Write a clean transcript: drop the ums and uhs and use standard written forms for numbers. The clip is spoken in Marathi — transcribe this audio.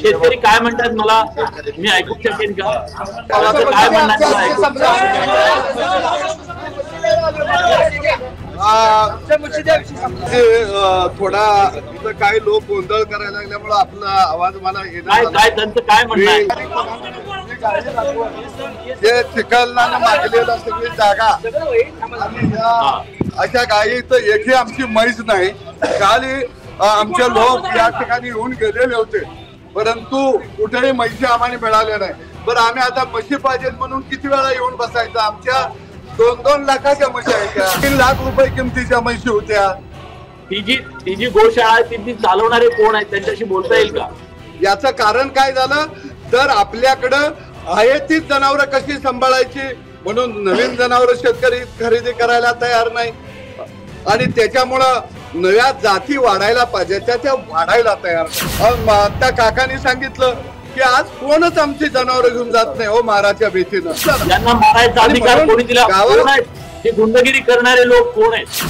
शेतकरी काय म्हणतात मला मी ऐकू शकेन का? काय म्हणणार थोडा इथं काही लोक गोंधळ करायला लागल्यामुळे आपला आवाज मला काय त्यांचं काय म्हणणं जे चिखलनानं मागलेला सगळी जागा अशा गायी तर एकही आमची म्हैस नाही. काल आमचे लोक या ठिकाणी येऊन गेलेले होते परंतु कुठेही म्हैशी आम्हाला मिळाल्या नाही. बरं आम्ही आता म्हशी पाहिजेत म्हणून किती वेळा येऊन बसायचं? आमच्या 2-2 लाखाच्या म्हशी आहेत, 3 लाख रुपये किमतीच्या म्हशी होत्या. ती जी गोशाळा ती चालवणारे कोण आहेत त्यांच्याशी बोलता येईल का? याचं कारण काय झालं तर आपल्याकडं आहे तीच जनावरं कशी सांभाळायची म्हणून नवीन जनावरं शेतकरी खरेदी करायला तयार नाही आणि त्याच्यामुळं नव्या जाती वाढायला पाहिजे त्या वाढायला तयार. आता काकांनी सांगितलं की आज कोणच आमची जनावरं घेऊन जात नाही हो माराच्या भीतीनं. ज्यांना मारायचा अधिकार कोणी दिला? गावात ते गुंडगिरी करणारे लोक कोण आहेत?